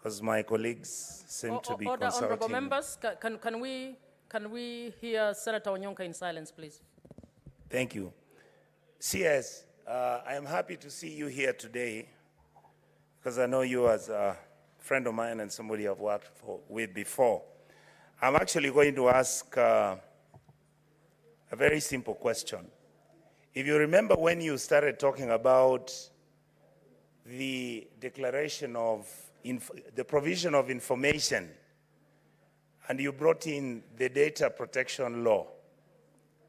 because my colleagues seem to be Order, consulting. honorable members, can we hear Senator Onyonka in silence, please? Thank you. CS, I am happy to see you here today because I know you as a friend of mine and somebody I've worked with before. I'm actually going to ask a very simple question. If you remember when you started talking about the declaration of the provision of information, and you brought in the data protection law.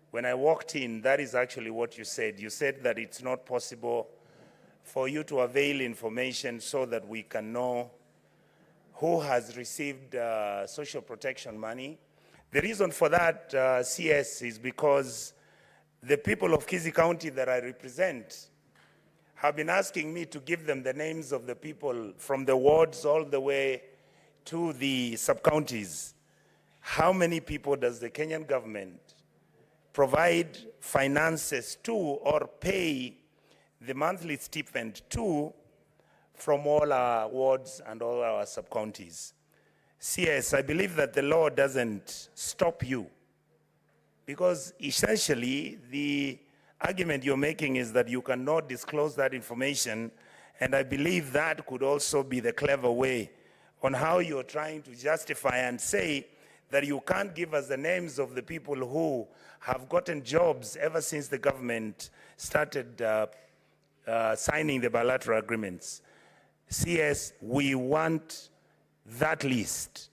When I walked in, that is actually what you said. You said that it's not possible for you to avail information so that we can know who has received social protection money. The reason for that, CS, is because the people of Kisii County that I represent have been asking me to give them the names of the people from the wards all the way to the sub-counties. How many people does the Kenyan government provide finances to or pay the monthly stipend to from all our wards and all our sub-counties? CS, I believe that the law doesn't stop you, because essentially the argument you're making is that you cannot disclose that information, and I believe that could also be the clever way on how you're trying to justify and say that you can't give us the names of the people who have gotten jobs ever since the government started signing the bilateral agreements. CS, we want that list.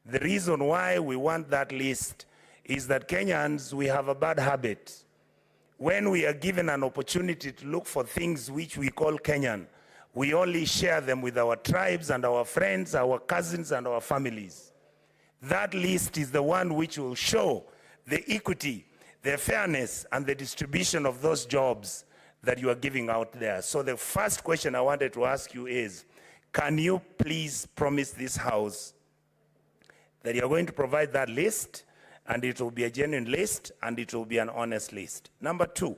The reason why we want that list is that Kenyans, we have a bad habit. When we are given an opportunity to look for things which we call Kenyan, we only share them with our tribes and our friends, our cousins and our families. That list is the one which will show the equity, the fairness and the distribution of those jobs that you are giving out there. So the first question I wanted to ask you is, can you please promise this House that you're going to provide that list, and it will be a genuine list, and it will be an honest list? Number two,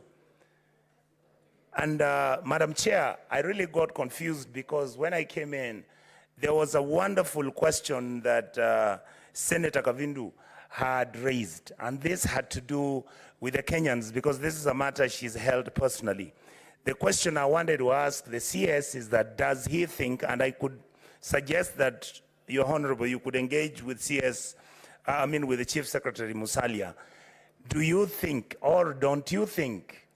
and Madam Chair, I really got confused because when I came in, there was a wonderful question that Senator Kavindu had raised, and this had to do with the Kenyans, because this is a matter she's held personally. The question I wanted to ask the CS is that, does he think, and I could suggest that, Your Honorable, you could engage with CS, with the Chief Secretary Musalia. Do you think, or don't you think,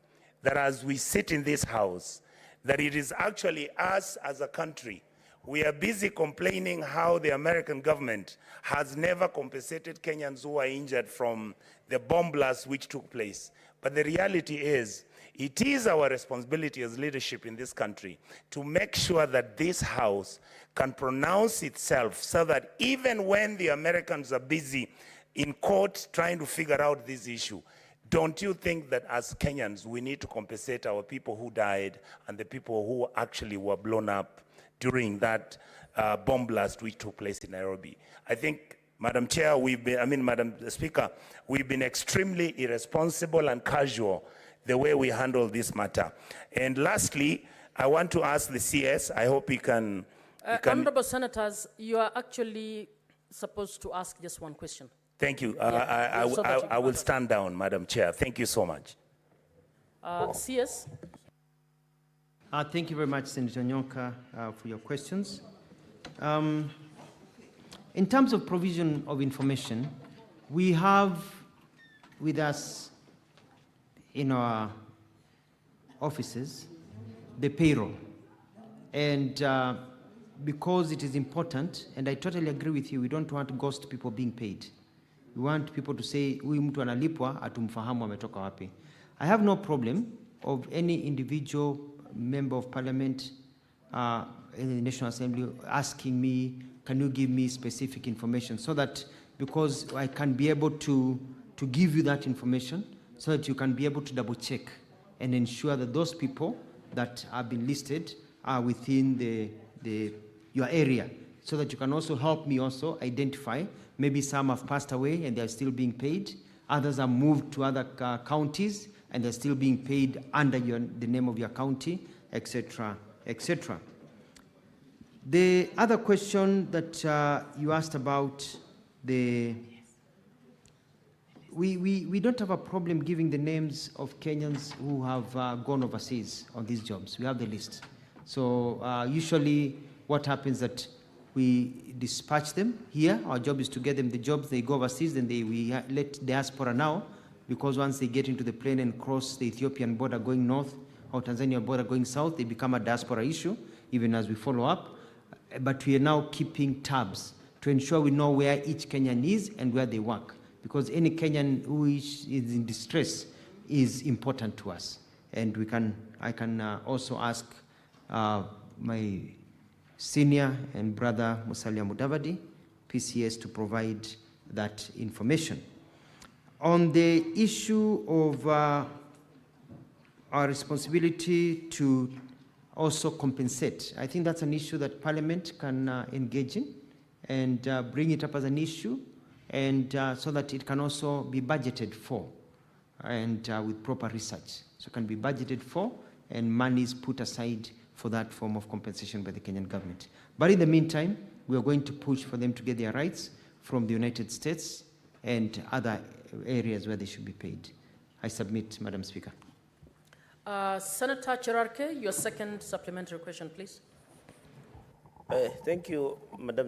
that as we sit in this House, that it is actually us as a country, we are busy complaining how the American government has never compensated Kenyans who are injured from the bomb blast which took place. But the reality is, it is our responsibility as leadership in this country to make sure that this House can pronounce itself so that even when the Americans are busy in court trying to figure out this issue, don't you think that as Kenyans we need to compensate our people who died and the people who actually were blown up during that bomb blast which took place in Nairobi? I think, Madam Chair, Madam Speaker, we've been extremely irresponsible and casual the way we handle this matter. And lastly, I want to ask the CS, I hope he can... Honorable Senators, you are actually supposed to ask just one question. Thank you. I will stand down, Madam Chair. Thank you so much. CS? Thank you very much, Senator Onyonka, for your questions. In terms of provision of information, we have with us in our offices the payroll. And because it is important, and I totally agree with you, we don't want ghost people being paid. We want people to say, huyu mtu analipwa, atumfahamu ametoka wapi. I have no problem of any individual member of parliament in the National Assembly asking me, can you give me specific information, so that, because I can be able to give you that information, so that you can be able to double check and ensure that those people that have been listed are within your area, so that you can also help me also identify, maybe some have passed away and they're still being paid, others are moved to other counties and they're still being paid under the name of your county, etc., etc. The other question that you asked about we don't have a problem giving the names of Kenyans who have gone overseas on these jobs. We have the list. So usually what happens that we dispatch them here. Our job is to get them the jobs. They go overseas, then we let diaspora now, because once they get into the plane and cross the Ethiopian border going north or Tanzania border going south, they become a diaspora issue, even as we follow up. But we are now keeping tabs to ensure we know where each Kenyan is and where they work, because any Kenyan who is in distress is important to us. And I can also ask my senior and brother Musalia Mudavadi, PCS, to provide that information. On the issue of our responsibility to also compensate, I think that's an issue that Parliament can engage in and bring it up as an issue, and so that it can also be budgeted for, and with proper research. So it can be budgeted for, and money is put aside for that form of compensation by the Kenyan government. But in the meantime, we are going to push for them to get their rights from the United States and other areas where they should be paid. I submit, Madam Speaker. Senator Cherarke, your second supplementary question, please. Thank you, Madam